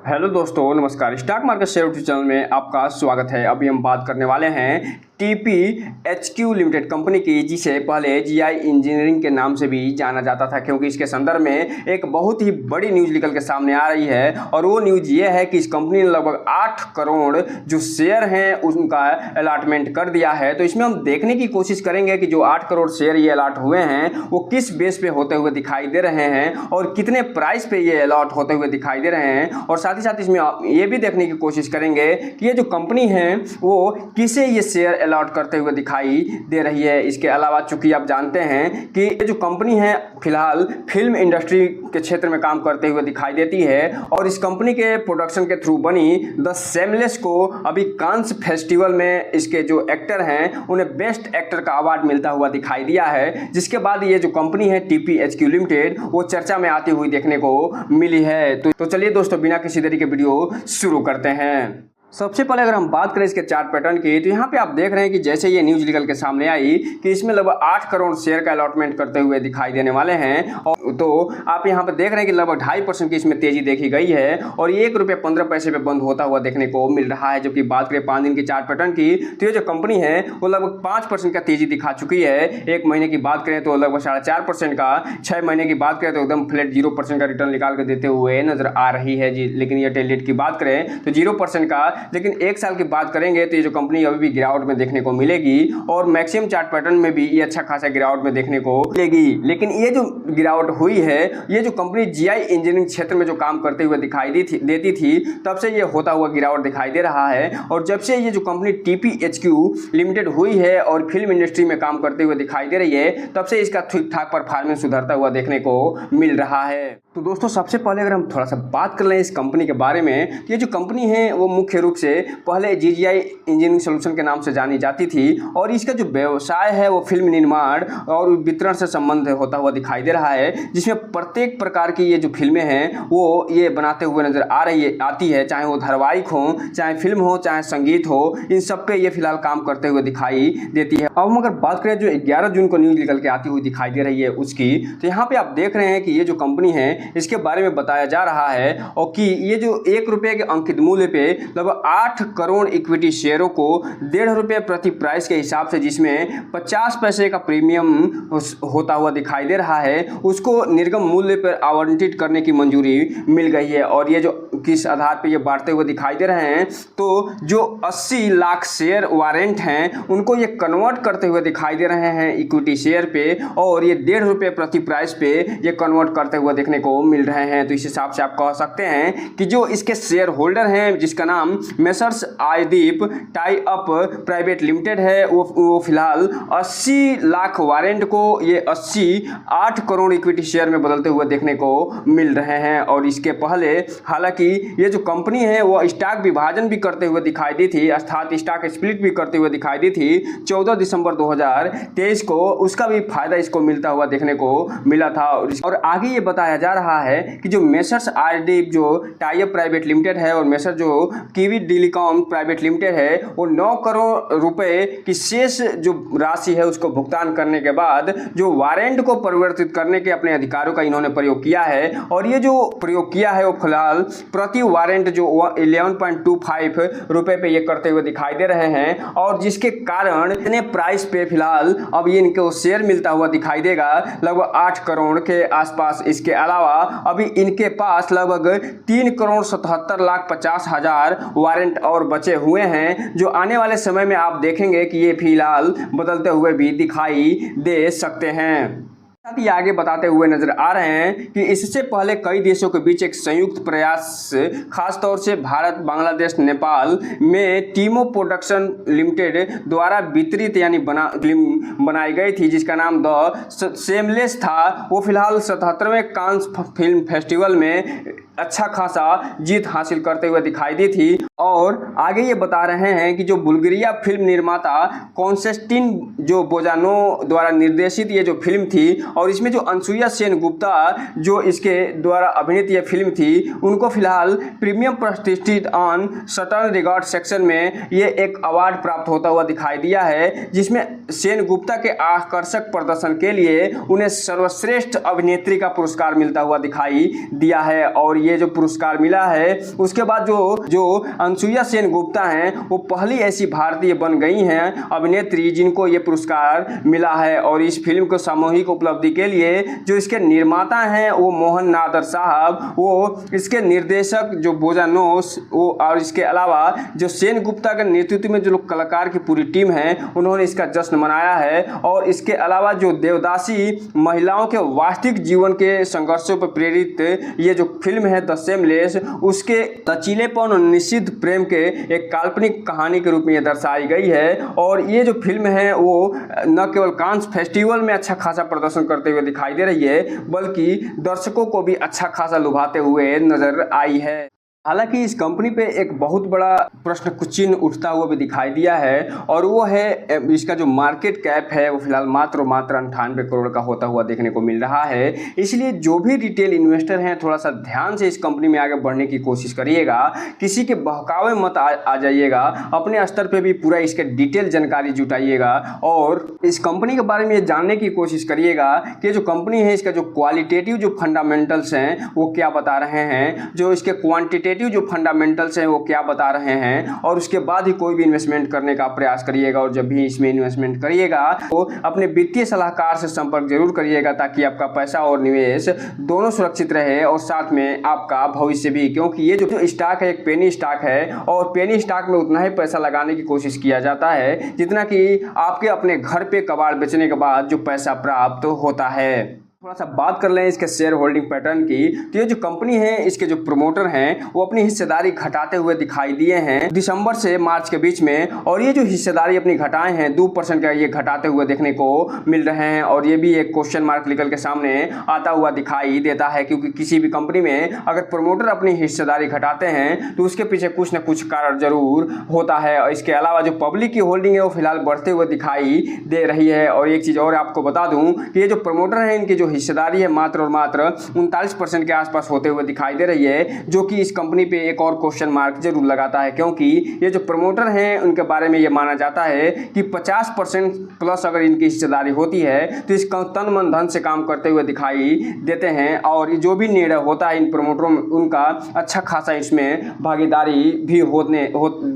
Hello दोस्तों, नमस्कार। Stock market share YouTube channel में आपका स्वागत है। अभी हम बात करने वाले हैं TPHQ लिमिटेड कंपनी की, जिसे पहले GI इंजीनियरिंग के नाम से भी जाना जाता था, क्योंकि इसके संदर्भ में एक बहुत ही बड़ी न्यूज निकल के सामने आ रही है। और वो न्यूज ये है कि इस कंपनी ने लगभग 8 करोड़ जो शेयर हैं उनका अलॉटमेंट कर दिया है। तो इसमें हम देखने की कोशिश करेंगे कि जो 8 करोड़ शेयर ये अलॉट हुए हैं वो किस बेस पे होते हुए दिखाई दे रहे हैं और कितने प्राइस पे ये अलॉट होते हुए दिखाई दे रहे हैं। और साथ ही साथ इसमें ये भी देखने की कोशिश करेंगे कि ये जो कंपनी है वो किसे ये शेयर अलॉट करते हुए दिखाई दे रही है। इसके अलावा चूंकि आप जानते हैं कि ये जो कंपनी है फिलहाल फिल्म इंडस्ट्री के क्षेत्र में काम करते हुए दिखाई देती है और इस कंपनी के प्रोडक्शन के थ्रू बनी द शेमलेस को अभी कांस फेस्टिवल में इसके जो एक्टर हैं उन्हें बेस्ट एक्टर का अवार्ड मिलता हुआ दिखाई दिया है, जिसके बाद ये जो कंपनी है TPHQ लिमिटेड वो चर्चा में आती हुई देखने को मिली है। तो चलिए दोस्तों, बिना किसी देरी के वीडियो शुरू करते हैं। सबसे पहले अगर हम बात करें इसके चार्ट पैटर्न की, तो यहाँ पे आप देख रहे हैं कि जैसे ये न्यूज निकल के सामने आई कि इसमें लगभग 8 करोड़ शेयर का अलॉटमेंट करते हुए दिखाई देने वाले हैं। और तो आप यहाँ पे देख रहे हैं कि लगभग 2.5% की इसमें तेजी देखी गई है और ये ₹1.15 पे बंद होता हुआ देखने को मिल रहा है। जबकि बात करें 5 दिन की चार्ट पैटर्न की, तो ये जो कंपनी है वो लगभग 5% का तेजी दिखा चुकी है। 1 महीने की बात करें तो लगभग 4.5% का, 6 महीने की बात करें तो एकदम फ्लैट 0% का रिटर्न निकाल के देते हुए नजर आ रही है जी। लेकिन ये टेल डेट की बात करें तो 0% का, लेकिन 1 साल की बात करेंगे तो ये जो कंपनी अभी भी गिरावट में देखने को मिलेगी और मैक्सिमम चार्ट पैटर्न में भी ये अच्छा खासा गिरावट में देखने को मिलेगी। लेकिन ये जो गिरावट हुई है, ये जो कंपनी GI इंजीनियरिंग क्षेत्र में जो काम करते हुए दिखाई देती थी, तब से ये होता हुआ गिरावट दिखाई दे रहा है। और जब से ये जो कंपनी TPHQ लिमिटेड हुई है और फिल्म इंडस्ट्री में काम करते हुए दिखाई दे रही है, तब से इसका ठीक ठाक परफॉर्मेंस सुधरता हुआ देखने को मिल रहा है। तो दोस्तों, सबसे पहले अगर हम थोड़ा सा बात कर लें इस कंपनी के बारे में, तो ये जो कंपनी है वो मुख्य रूप से पहले GGI इंजीनियरिंग सॉल्यूशन के नाम से जानी जाती थी और इसका जो व्यवसाय है वो फिल्म निर्माण और वितरण से संबंध होता हुआ दिखाई दे रहा है, जिसमें प्रत्येक प्रकार की ये जो फिल्में हैं वो ये बनाते हुए नजर आती है, चाहे वो धारावाहिक हो, चाहे फिल्म हो, चाहे संगीत हो, इन सब पे ये फिलहाल काम करते हुए दिखाई देती है। अब हम अगर बात करें जो 11 जून को न्यूज निकल के आती हुई दिखाई दे रही है उसकी, तो यहाँ पे आप देख रहे हैं कि ये जो कंपनी है इसके बारे में बताया जा रहा है और कि ये जो ₹1 के अंकित मूल्य पे लगभग 8 करोड़ इक्विटी शेयरों को ₹1.5 प्रति प्राइस के हिसाब से, जिसमें 50 पैसे का प्रीमियम होता हुआ दिखाई दे रहा है, उसको निर्गम मूल्य पर आवंटित करने की मंजूरी मिल गई है। और ये जो किस आधार पर ये बांटते हुए दिखाई दे रहे हैं, तो जो 80 लाख शेयर वारंट हैं उनको ये कन्वर्ट करते हुए दिखाई दे रहे हैं इक्विटी शेयर पे और ये ₹1.5 प्रति प्राइस पे ये कन्वर्ट करते हुए देखने को मिल रहे हैं। तो इस हिसाब से आप कह सकते हैं कि जो इसके शेयर होल्डर हैं, जिसका नाम Messrs Aaydeep tie up private limited है, वो फिलहाल 80 लाख वारंट को ये 8 करोड़ इक्विटी शेयर में बदलते हुए देखने को मिल रहे हैं। और इसके पहले हालांकि ये जो कंपनी है वो स्टॉक विभाजन भी करते हुए दिखाई दी थी, अर्थात स्टॉक स्प्लिट भी करते हुए दिखाई दी थी 14 दिसंबर 2023 को। उसका भी फायदा इसको मिलता हुआ देखने को मिला था। और आगे ये बताया जा रहा है कि जो मेसर्स आयदीप जो टाई अप प्राइवेट लिमिटेड है और मेसर जो कीवी टेलीकॉम प्राइवेट लिमिटेड है, वो 9 करोड़ रुपए की शेष जो राशि है उसको भुगतान करने के बाद जो वारंट को परिवर्तित करने के अपने अधिकारों का इन्होंने प्रयोग किया है। और ये जो प्रयोग किया है वो फिलहाल प्रति वारंट जो 11.25 रुपए पे ये करते हुए दिखाई दे रहे हैं और जिसके कारण इतने प्राइस पे फिलहाल अब ये इनको शेयर मिलता हुआ दिखाई देगा लगभग 8 करोड़ के आसपास। इसके अलावा अभी इनके पास लगभग 3,77,50,000 वारंट और बचे हुए हैं, जो आने वाले समय में आप देखेंगे कि ये फिलहाल बदलते हुए भी दिखाई दे सकते हैं। साथ ही आगे बताते हुए नजर आ रहे हैं कि इससे पहले कई देशों के बीच एक संयुक्त प्रयास खासतौर से भारत, बांग्लादेश, नेपाल में टीमो प्रोडक्शन लिमिटेड द्वारा वितरित यानी फिल्म बनाई गई थी, जिसका नाम द शेमलेस था। वो फिलहाल 77वें कांस फिल्म फेस्टिवल में अच्छा खासा जीत हासिल करते हुए दिखाई दी थी। और आगे ये बता रहे हैं कि जो बुल्गारिया फिल्म निर्माता कॉन्स्टेंटिन जो बोजानो द्वारा निर्देशित ये जो फिल्म थी और इसमें जो अनसुईया सेन गुप्ता जो इसके द्वारा अभिनीत यह फिल्म थी, उनको फिलहाल प्रीमियम प्रतिष्ठित ऑन सटर्न रिगार्ड सेक्शन में ये एक अवार्ड प्राप्त होता हुआ दिखाई दिया है, जिसमें सेन गुप्ता के आकर्षक प्रदर्शन के लिए उन्हें सर्वश्रेष्ठ अभिनेत्री का पुरस्कार मिलता हुआ दिखाई दिया है। और ये जो पुरस्कार मिला है उसके बाद जो अनसुईया सेन गुप्ता हैं वो पहली ऐसी भारतीय बन गई हैं अभिनेत्री जिनको ये पुरस्कार मिला है। और इस फिल्म को सामूहिक उपलब्धि के लिए जो इसके निर्माता हैं वो मोहन नादर साहब, वो इसके निर्देशक जो बोजानोस, वो और इसके अलावा जो सेन गुप्ता के नेतृत्व में जो लोग कलाकार की पूरी टीम है उन्होंने इसका जश्न मनाया है। और इसके अलावा जो देवदासी महिलाओं के वास्तविक जीवन के संघर्षों पर प्रेरित ये जो फिल्म है द शेमलेस, उसके लचीलेपन और निषिद्ध प्रेम के एक काल्पनिक कहानी के रूप में ये दर्शाई गई है। और ये जो फिल्म है वो न केवल कांस फेस्टिवल में अच्छा खासा प्रदर्शन करते हुए दिखाई दे रही है, बल्कि दर्शकों को भी अच्छा खासा लुभाते हुए नजर आई है। हालांकि इस कंपनी पे एक बहुत बड़ा प्रश्न चिन्ह उठता हुआ भी दिखाई दिया है, और वो है इसका जो मार्केट कैप है वो फिलहाल मात्र 98 करोड़ का होता हुआ देखने को मिल रहा है। इसलिए जो भी रिटेल इन्वेस्टर हैं थोड़ा सा ध्यान से इस कंपनी में आगे बढ़ने की कोशिश करिएगा, किसी के बहकावे मत आ जाइएगा, अपने स्तर पर भी पूरा इसके डिटेल जानकारी जुटाइएगा और इस कंपनी के बारे में जानने की कोशिश करिएगा कि जो कंपनी है इसका जो क्वालिटेटिव जो फंडामेंटल्स हैं वो क्या बता रहे हैं, जो इसके क्वांटिटेटिव जो फंडामेंटल्स हैं वो क्या बता रहे हैं, और उसके बाद ही कोई भी इन्वेस्टमेंट करने का प्रयास करिएगा। और जब भी इसमें इन्वेस्टमेंट करिएगा तो अपने वित्तीय सलाहकार से संपर्क जरूर करिएगा, ताकि आपका पैसा और निवेश दोनों सुरक्षित रहे और साथ में आपका भविष्य भी। क्योंकि ये जो स्टॉक है एक पेनी स्टॉक है, और पेनी स्टॉक में उतना ही पैसा लगाने की कोशिश किया जाता है जितना कि आपके अपने घर पे कबाड़ बेचने के बाद जो पैसा प्राप्त होता है। थोड़ा सा बात कर लें इसके शेयर होल्डिंग पैटर्न की, तो ये जो कंपनी है इसके जो प्रमोटर हैं वो अपनी हिस्सेदारी घटाते हुए दिखाई दिए हैं दिसंबर से मार्च के बीच में, और ये जो हिस्सेदारी अपनी घटाए हैं 2% का ये घटाते हुए देखने को मिल रहे हैं। और ये भी एक क्वेश्चन मार्क निकल के सामने आता हुआ दिखाई देता है, क्योंकि किसी भी कंपनी में अगर प्रमोटर अपनी हिस्सेदारी घटाते हैं तो उसके पीछे कुछ न कुछ कारण जरूर होता है। और इसके अलावा जो पब्लिक की होल्डिंग है वो फिलहाल बढ़ते हुए दिखाई दे रही है। और एक चीज़ और आपको बता दूं कि ये जो प्रमोटर हैं इनकी जो हिस्सेदारी है मात्र और मात्र 39% के आसपास होते हुए दिखाई दे रही है, जो कि इस कंपनी पे एक और क्वेश्चन मार्क जरूर लगाता है। क्योंकि ये जो प्रमोटर हैं उनके बारे में ये माना जाता है कि 50% प्लस अगर इनकी हिस्सेदारी होती है तो इस तन मन धन से काम करते हुए दिखाई देते हैं, और जो भी निर्णय होता है इन प्रमोटरों में उनका अच्छा खासा इसमें भागीदारी भी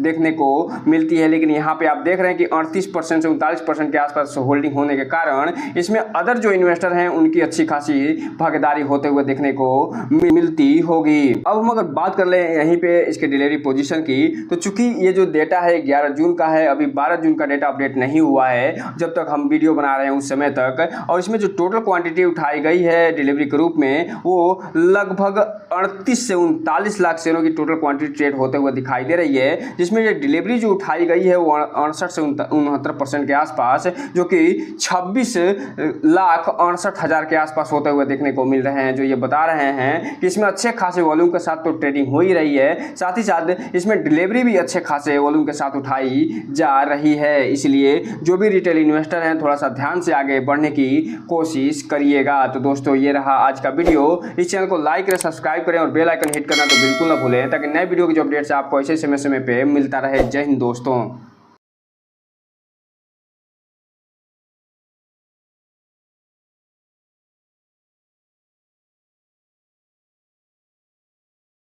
देखने को मिलती है। लेकिन यहाँ पे आप देख रहे हैं कि 38% से 39% के आसपास होल्डिंग होने के कारण इसमें अदर जो इन्वेस्टर हैं उनकी अच्छी खासी भागीदारी होते हुए देखने को मिलती होगी। अब हम अगर बात कर ले यहीं पे इसके डिलीवरी पोजीशन की, तो चूंकि ये जो डेटा है 11 जून का है, अभी 12 जून का डेटा अपडेट नहीं हुआ है जब तक हम वीडियो बना रहे हैं उस समय तक। और इसमें जो टोटल क्वांटिटी उठाई गई है डिलीवरी के रूप में वो लगभग 38 से 39 लाख शेयरों की टोटल क्वांटिटी ट्रेड होते हुए दिखाई दे रही है, जिसमें ये डिलीवरी जो उठाई गई है वो 68 से 69% के आसपास, जो कि 26,68,000 के आसपास होते हुए देखने को मिल रहे हैं। जो ये बता रहे हैं कि इसमें अच्छे खासे वॉल्यूम के साथ तो ट्रेडिंग हो ही रही है, साथ ही साथ इसमें डिलीवरी भी अच्छे खासे वॉल्यूम के साथ उठाई जा रही है। इसलिए जो भी रिटेल इन्वेस्टर हैं थोड़ा सा ध्यान से आगे बढ़ने की कोशिश करिएगा। तो दोस्तों ये रहा आज का वीडियो। इस चैनल को लाइक करें, सब्सक्राइब करें और बेल आइकन हिट करना तो बिल्कुल ना भूलें, ताकि नए वीडियो की जो अपडेट्स आपको ऐसे समय पे मिलता रहे। जय हिंद दोस्तों।